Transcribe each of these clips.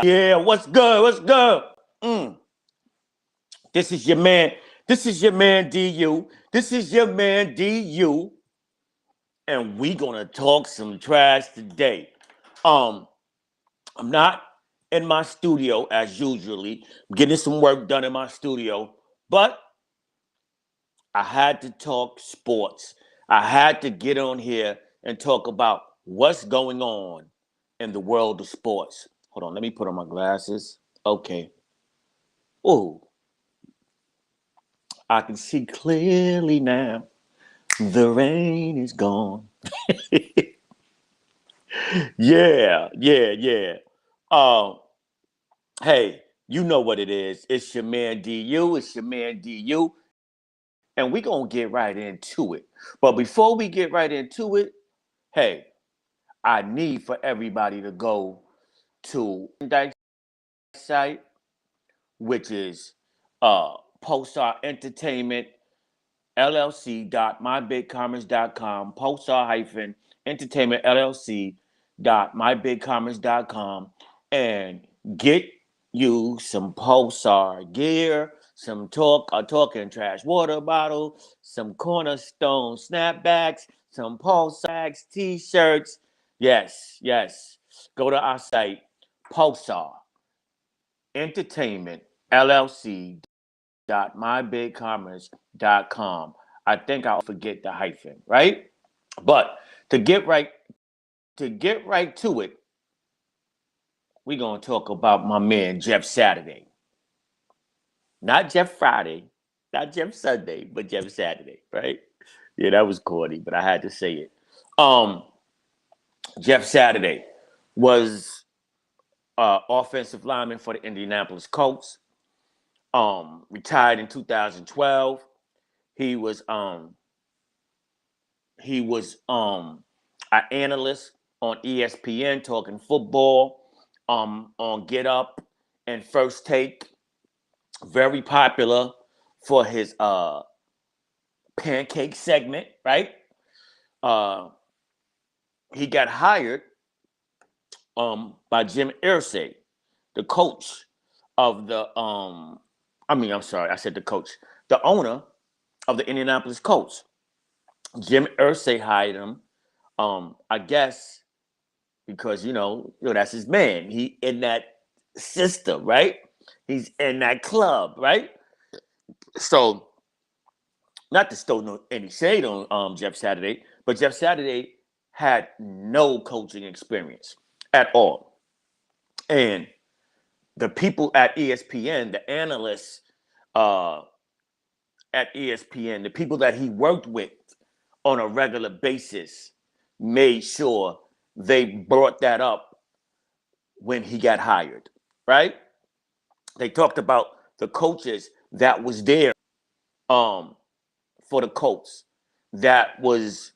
Yeah, what's good? What's good? Mm. This is your man. This is your man DU. This is your man DU. And we gonna talk some trash today. Um, I'm not in my studio as usually. I'm getting some work done in my studio, but I had to talk sports. I had to get on here and talk about what's going on in the world of sports. Hold on, let me put on my glasses. Okay. Oh, I can see clearly now. The rain is gone. Yeah. Um, hey, you know what it is. It's your man DU. It's your man DU. And we gonna get right into it. But before we get right into it, hey, I need for everybody to go to that site, which is Pulsar Entertainment LLC.mybigcommerce.com, Pulsar-entertainment LLC.mybigcommerce.com, and get you some Pulsar gear, some talking trash water bottle, some Cornerstone snapbacks, some Pulsar t-shirts. Yes. Go to our site, Pulsar Entertainment LLC .mybigcommerce.com. I think I'll forget the hyphen, right? But to get right to it, we're gonna talk about my man Jeff Saturday. Not Jeff Friday, not Jeff Sunday, but Jeff Saturday, right? Yeah, that was corny, but I had to say it. Um, Jeff Saturday was offensive lineman for the Indianapolis Colts. Retired in 2012. He was um He was an analyst on ESPN talking football, on Get Up and First Take. Very popular for his pancake segment, right? Uh, he got hired by Jim Irsay, the coach of the I'm sorry, I said the coach, the owner of the Indianapolis Colts. Jim Irsay hired him. I guess because that's his man. He in that system, right? He's in that club, right? So not to stow any shade on Jeff Saturday, but Jeff Saturday had no coaching experience at all, and the people at ESPN, the analysts uh, at ESPN, the people that he worked with on a regular basis, made sure they brought that up when he got hired, right? They talked about the coaches that was there um, for the Colts that was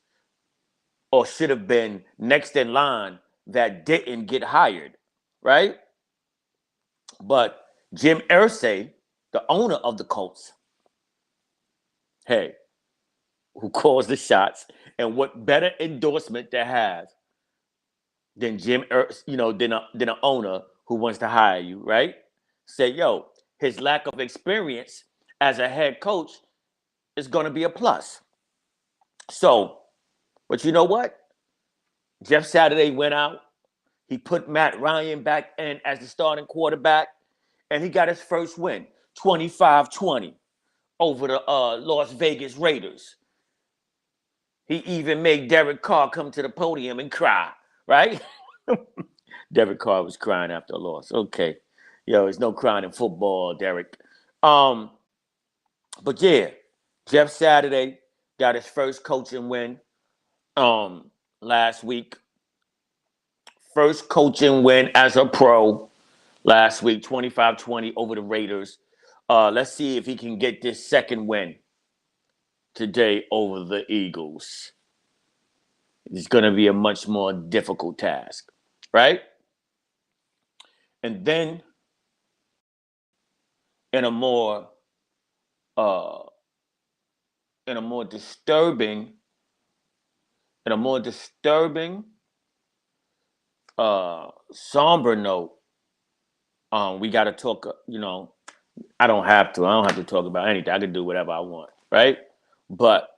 or should have been next in line that didn't get hired, right? But Jim Irsay, the owner of the Colts, hey, who calls the shots, and what better endorsement to have than than an owner who wants to hire you, right? Say, yo, his lack of experience as a head coach is going to be a plus. So, but you know what? Jeff Saturday went out. He put Matt Ryan back in as the starting quarterback, and he got his first win, 25-20 over the Las Vegas Raiders. He even made Derek Carr come to the podium and cry, right? Derek Carr was crying after a loss. Okay. There's no crying in football, Derek. Um, but yeah, Jeff Saturday got his first coaching win last week. First coaching win as a pro last week, 25-20 over the Raiders. Let's see if he can get this second win today over the Eagles. It's going to be a much more difficult task, right? And then in a more uh, in a more disturbing somber note, we got to talk. I don't have to. I don't have to talk about anything. I can do whatever I want, right? But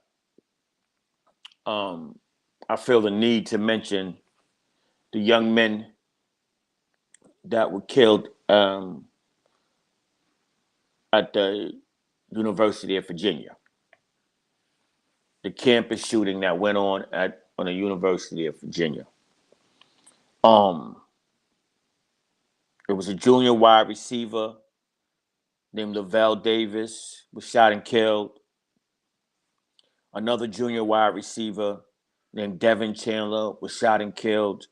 um, I feel the need to mention the young men that were killed at the University of Virginia. The campus shooting that went on the University of Virginia. Um, it was a junior wide receiver named Lavelle Davis was shot and killed. Another junior wide receiver named Devin Chandler was shot and killed.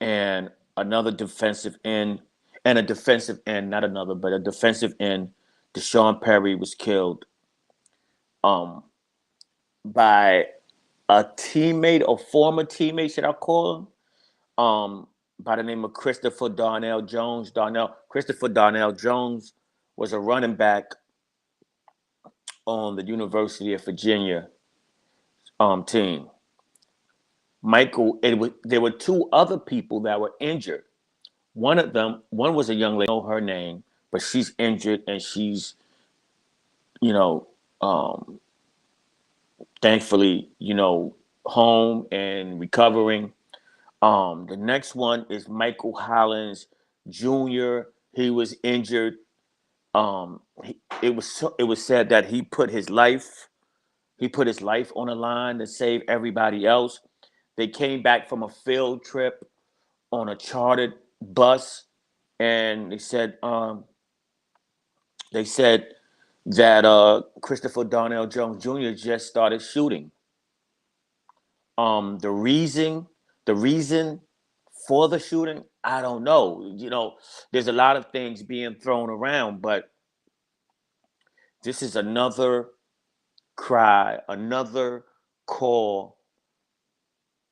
And another defensive end, and a defensive end, not another, but a defensive end, Deshaun Perry was killed um, by a teammate or former teammate, should I call him? By the name of Christopher Darnell Jones. Christopher Darnell Jones was a running back on the University of Virginia team. There were two other people that were injured. One was a young lady, I don't know her name, but she's injured and she's, you know, um, thankfully, home and recovering. The next one is Michael Hollins Jr. He was injured. It was said that he put his life on the line to save everybody else. They came back from a field trip on a chartered bus, and they said that Christopher Darnell Jones Jr. just started shooting. The reason for the shooting, I don't know. There's a lot of things being thrown around, but this is another cry, another call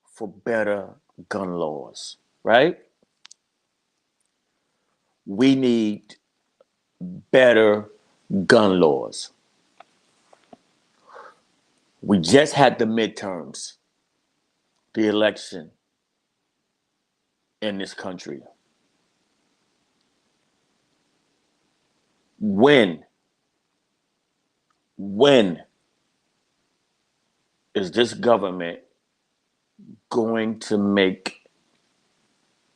for better gun laws, right? We need better gun laws. We just had the midterms, the election in this country. When when is this government going to make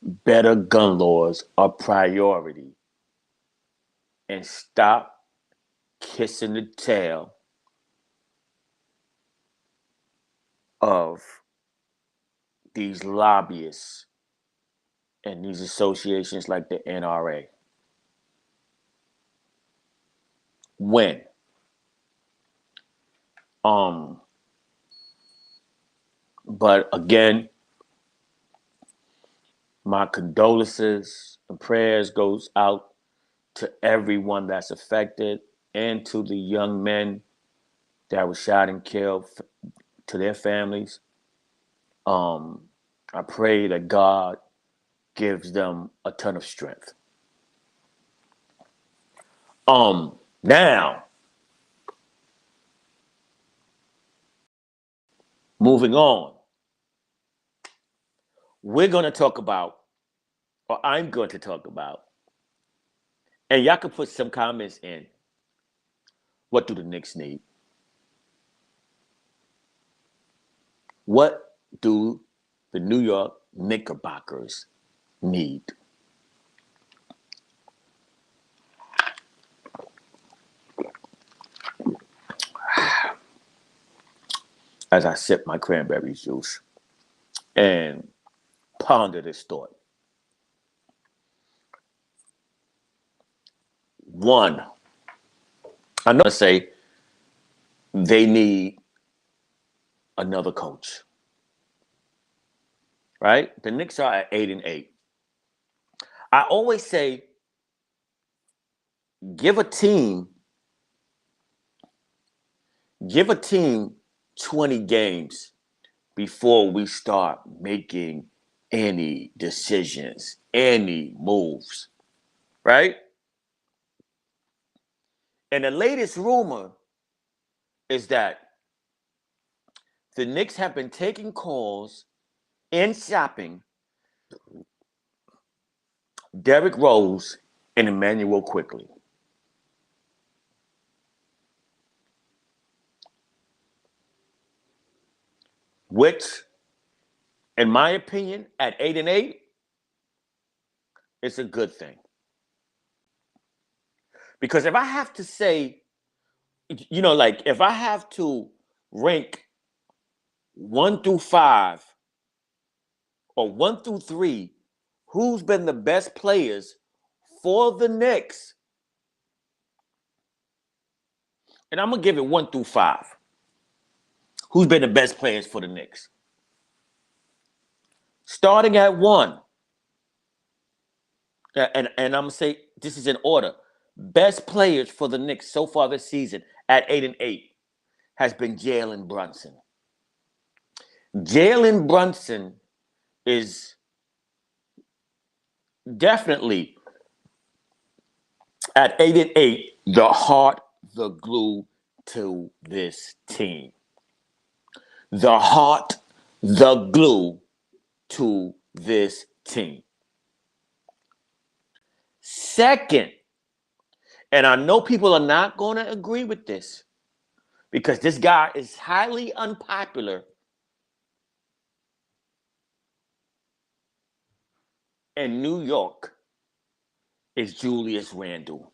better gun laws a priority and stop kissing the tail of these lobbyists and these associations like the NRA? When? Um, but again, my condolences and prayers goes out to everyone that's affected and to the young men that were shot and killed, to their families. Um, I pray that God gives them a ton of strength. Now, moving on, we're going to talk about, or I'm going to talk about, and y'all can put some comments in. What do the Knicks need? What do the New York Knickerbockers need? As I sip my cranberry juice and ponder this thought. One, I'm going to say they need another coach, right? The Knicks are at 8-8. I always say, give a team, give a team 20 games before we start making any decisions, any moves, right? And the latest rumor is that the Knicks have been taking calls and shopping Derrick Rose and Emmanuel quickly. Which, in my opinion, at 8-8, it's a good thing. Because if I have to say, like if I have to rank 1 through 5 or 1 through 3, who's been the best players for the Knicks? And I'm gonna give it 1 through 5. Who's been the best players for the Knicks? Starting at 1, and I'm gonna say this is in order. Best players for the Knicks so far this season at 8-8 has been Jalen Brunson. Jalen Brunson is definitely at 8-8 the heart, the glue to this team. The heart, the glue to this team. Second, and I know people are not going to agree with this because this guy is highly unpopular in New York, is Julius Randle.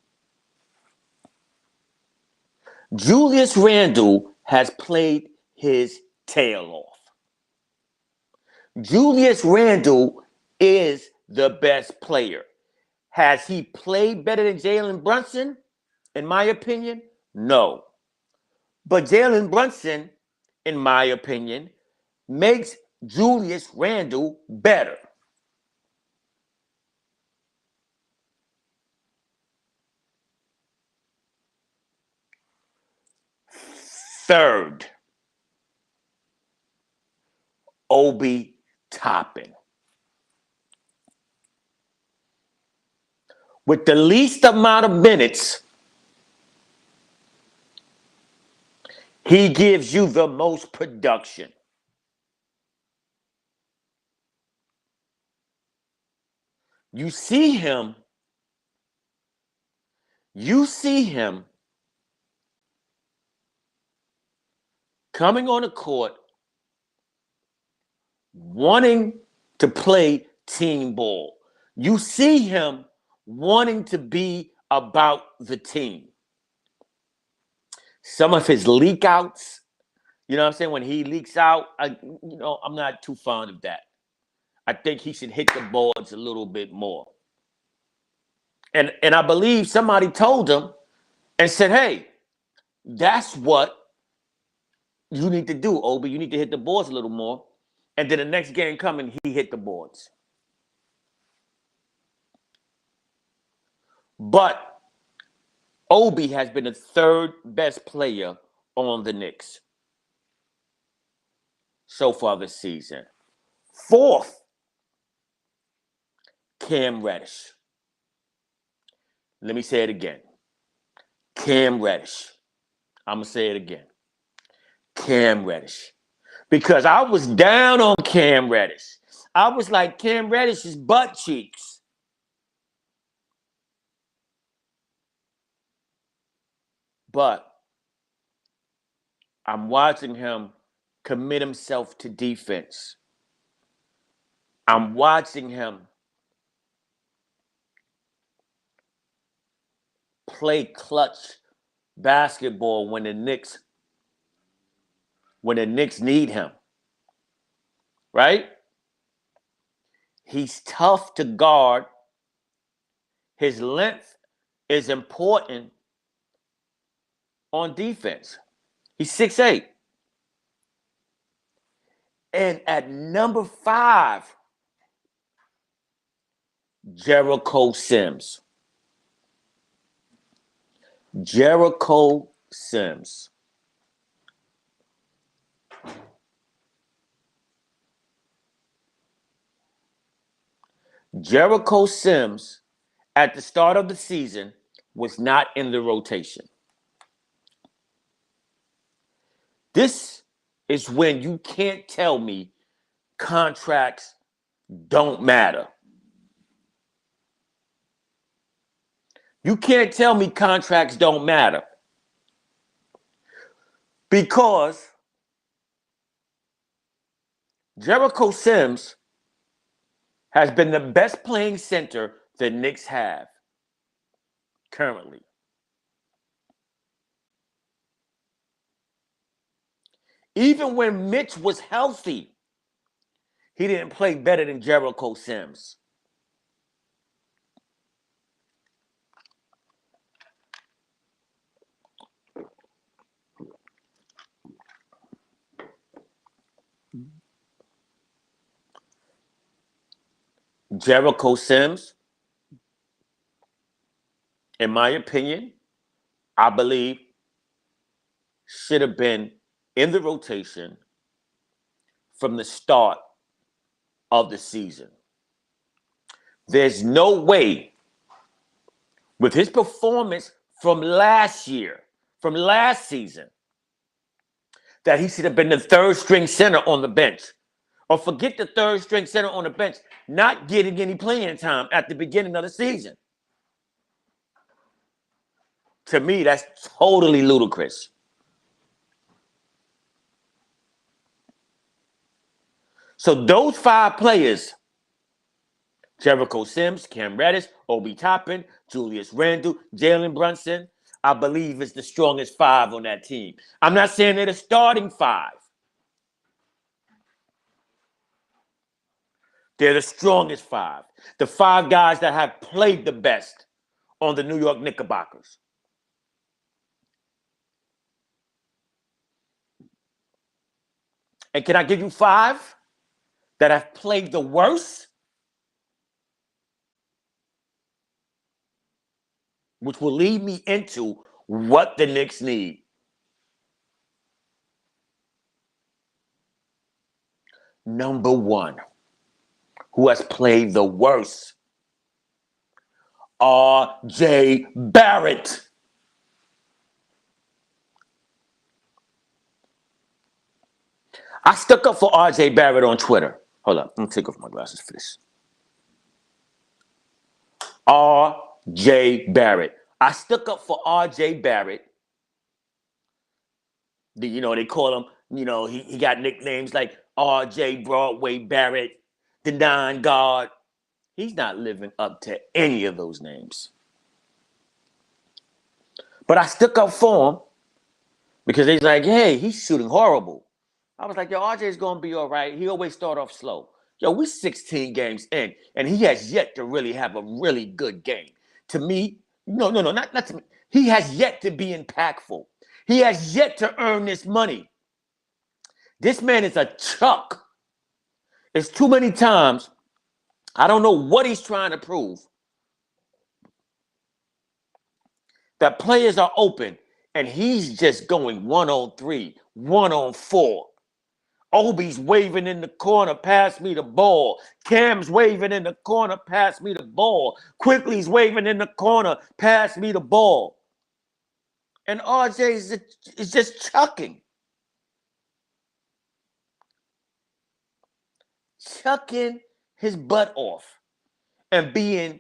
Julius Randle has played his tail off. Julius Randle is the best player. Has he played better than Jalen Brunson? In my opinion, no. But Jalen Brunson, in my opinion, makes Julius Randle better. Third, Obi Toppin. With the least amount of minutes, he gives you the most production. You see him coming on the court wanting to play team ball. You see him wanting to be about the team. Some of his leak outs, you know what I'm saying? When he leaks out, I'm not too fond of that. I think he should hit the boards a little bit more. And I believe somebody told him and said, hey, that's what you need to do, Obi. You need to hit the boards a little more. And then the next game coming, he hit the boards. But Obi has been the third best player on the Knicks so far this season. Fourth, Cam Reddish. Let me say it again. Cam Reddish. I'm going to say it again. Cam Reddish. Because I was down on Cam Reddish. I was like, Cam Reddish's butt cheeks. But I'm watching him commit himself to defense. I'm watching him play clutch basketball when the Knicks need him. Right? He's tough to guard. His length is important on defense. He's 6'8". And at number 5, Jericho Sims. Jericho Sims. Jericho Sims, at the start of the season, was not in the rotation. This is when you can't tell me contracts don't matter. You can't tell me contracts don't matter. Because Jericho Sims has been the best playing center the Knicks have currently. Even when Mitch was healthy, he didn't play better than Jericho Sims. Jericho Sims, in my opinion, I believe, should have been in the rotation from the start of the season. There's no way, with his performance from last year, from last season, that he should have been the third string center on the bench. Or forget the third string center on the bench, not getting any playing time at the beginning of the season. To me, that's totally ludicrous. So those 5 players, Jericho Sims, Cam Reddish, Obi Toppin, Julius Randle, Jalen Brunson, I believe is the strongest 5 on that team. I'm not saying they're the starting 5. They're the strongest 5. The 5 guys that have played the best on the New York Knickerbockers. And can I give you 5 that have played the worst? Which will lead me into what the Knicks need. Number 1, who has played the worst? R.J. Barrett. I stuck up for R.J. Barrett on Twitter. Hold up, let me take off my glasses for this. R.J. Barrett. I stuck up for R.J. Barrett. They call him, he got nicknames like R.J. Broadway Barrett, the Nine Guard. He's not living up to any of those names. But I stuck up for him because they's like, hey, he's shooting horrible. I was like, yo, RJ's going to be all right. He always start off slow. Yo, we're 16 games in, and he has yet to really have a really good game. To me, no, not to me. He has yet to be impactful. He has yet to earn this money. This man is a chuck. It's too many times. I don't know what he's trying to prove. That players are open, and he's just going 1-on-3, 1-on-4. Obi's waving in the corner, pass me the ball. Cam's waving in the corner, pass me the ball. Quickly's waving in the corner, pass me the ball. And RJ is just chucking. Chucking his butt off and being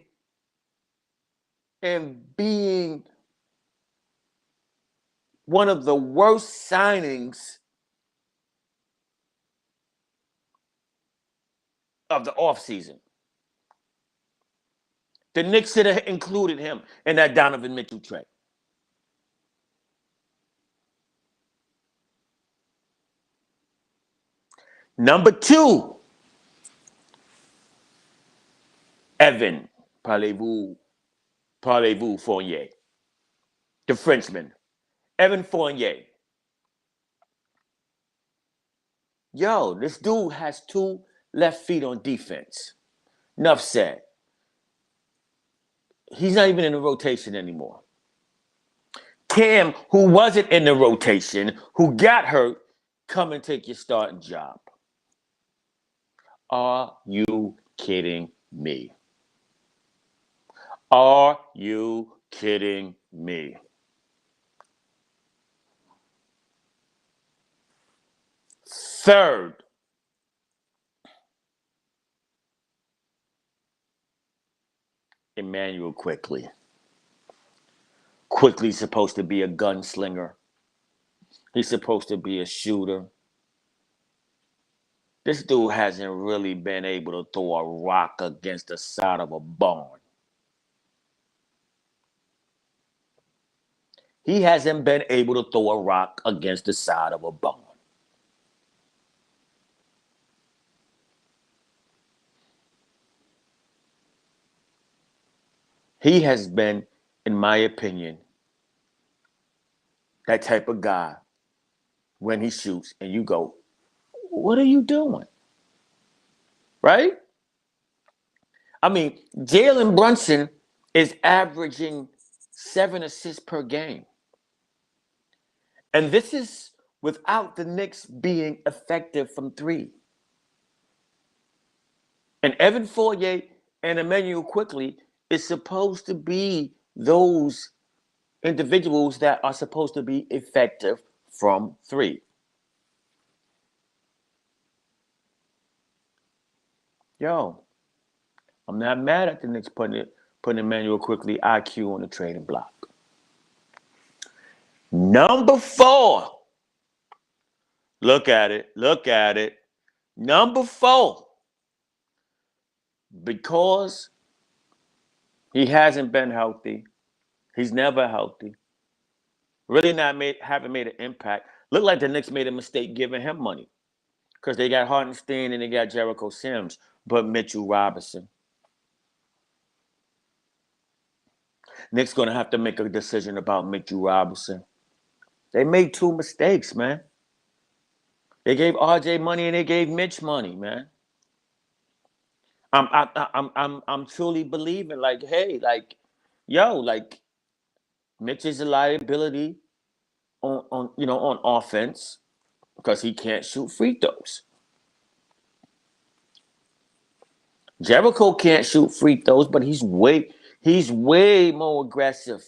one of the worst signings of the offseason. The Knicks should have included him in that Donovan Mitchell trade. Number 2, Evan, parlez-vous Fournier, the Frenchman, Evan Fournier. Yo, this dude has 2 left feet on defense. Enough said. He's not even in the rotation anymore. Cam, who wasn't in the rotation, who got hurt, come and take your starting job. Are you kidding me? Are you kidding me? Third, Emmanuel Quickly. Quickly's supposed to be a gunslinger. He's supposed to be a shooter. This dude hasn't really been able to throw a rock against the side of a barn. He hasn't been able to throw a rock against the side of a barn. He has been, in my opinion, that type of guy when he shoots and you go, what are you doing? Right? I mean, Jalen Brunson is averaging 7 assists per game. And this is without the Knicks being effective from three. And Evan Fournier and Emmanuel Quickly is supposed to be those individuals that are supposed to be effective from three. Yo, I'm not mad at the Knicks putting Emmanuel Quickly IQ on the trading block. Number 4. Look at it. Look at it. Number 4. Because he hasn't been healthy. He's never healthy. Really haven't made an impact. Look like the Knicks made a mistake giving him money. Because they got Hartenstein and they got Jericho Sims, but Mitchell Robinson. Knicks going to have to make a decision about Mitchell Robinson. They made 2 mistakes, man. They gave RJ money and they gave Mitch money, man. I'm truly believing, like, hey, like, yo, like, Mitch is a liability on offense because he can't shoot free throws. Jericho can't shoot free throws, but he's way more aggressive.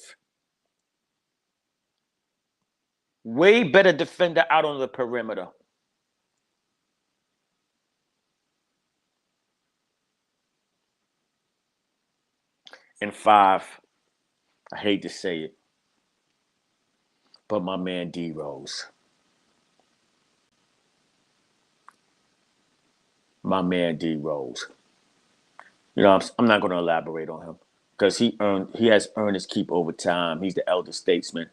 Way better defender out on the perimeter. And 5, I hate to say it, but my man D Rose. My man D Rose. You know, I'm not going to elaborate on him because he has earned his keep over time. He's the elder statesman.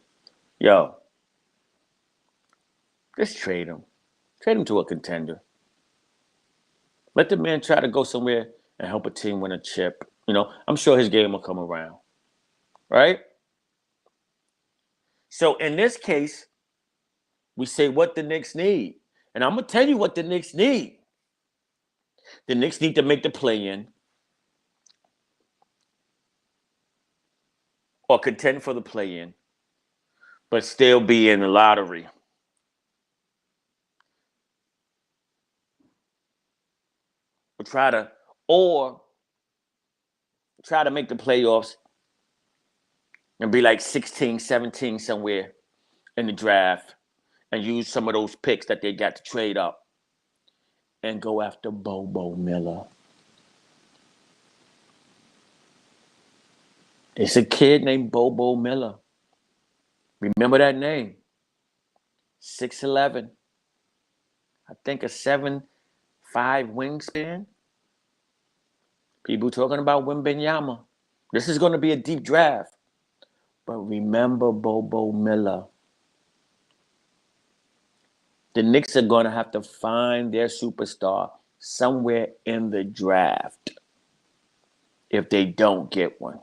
Yo, just trade him. Trade him to a contender. Let the man try to go somewhere and help a team win a chip. You know, I'm sure his game will come around. Right? So in this case, we say what the Knicks need. And I'm going to tell you what the Knicks need. The Knicks need to make the play-in or contend for the play-in, but still be in the lottery. Or try to make the playoffs and be like 16, 17 somewhere in the draft and use some of those picks that they got to trade up and go after Bobo Miller. It's a kid named Bobo Miller. Remember that name. 6'11". I think a 7'5" wingspan. People talking about Wembanyama. This is going to be a deep draft. But remember Bobo Miller. The Knicks are going to have to find their superstar somewhere in the draft if they don't get one.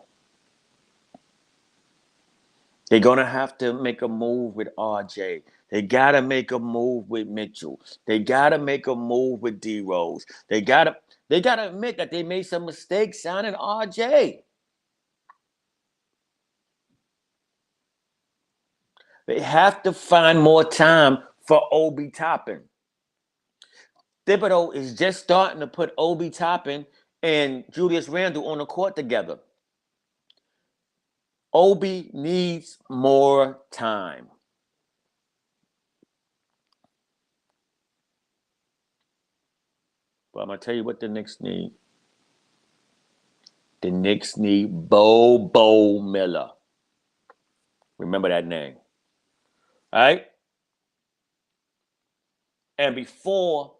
They're going to have to make a move with RJ. They got to make a move with Mitchell. They got to make a move with D Rose. They got to admit that they made some mistakes signing RJ. They have to find more time for Obi Toppin. Thibodeau is just starting to put Obi Toppin and Julius Randle on the court together. Obi needs more time. But I'm going to tell you what the Knicks need. The Knicks need Bo Miller. Remember that name. All right? And before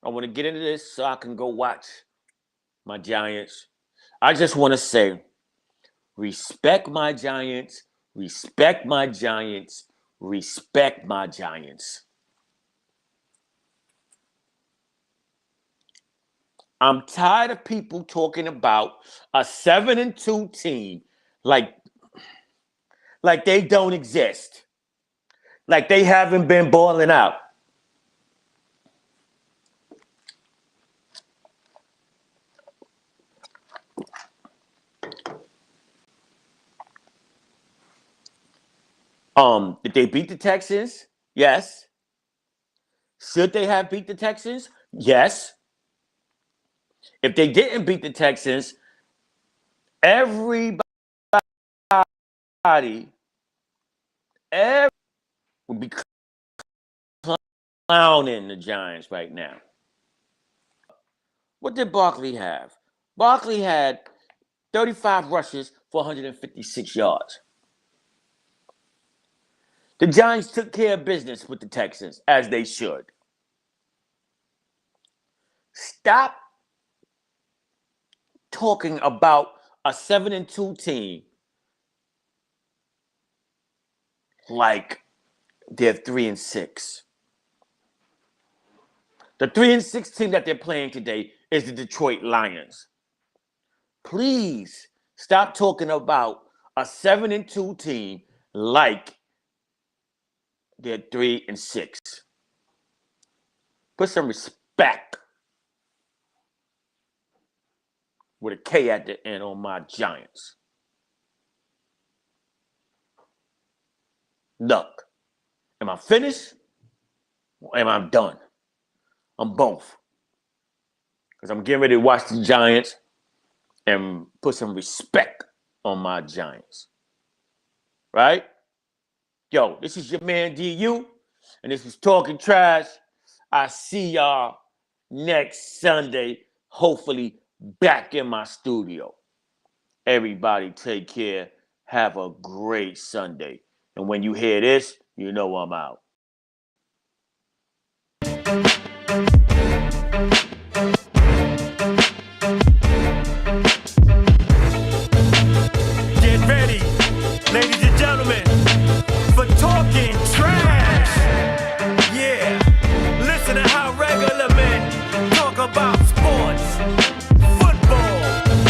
I want to get into this so I can go watch my Giants, I just want to say, respect my Giants, respect my Giants, respect my Giants. I'm tired of people talking about a 7-2 team like they don't exist. Like they haven't been balling out. Did they beat the Texans? Yes. Should they have beat the Texans? Yes. If they didn't beat the Texans, everybody would be clowning the Giants right now. What did Barkley have? Barkley had 35 rushes for 156 yards. The Giants took care of business with the Texans, as they should. Stop talking about a 7-2 team like they're 3-6. The 3-6 team that they're playing today is the Detroit Lions. Please stop talking about a 7-2 team like they're 3-6. Put some respect with a K at the end on my Giants. Look, am I finished or am I done? I'm both. Because I'm getting ready to watch the Giants and put some respect on my Giants. Right? Yo, this is your man DU, and this is Talking Trash. I see y'all next Sunday, hopefully back in my studio. Everybody take care. Have a great Sunday. And when you hear this, you know I'm out.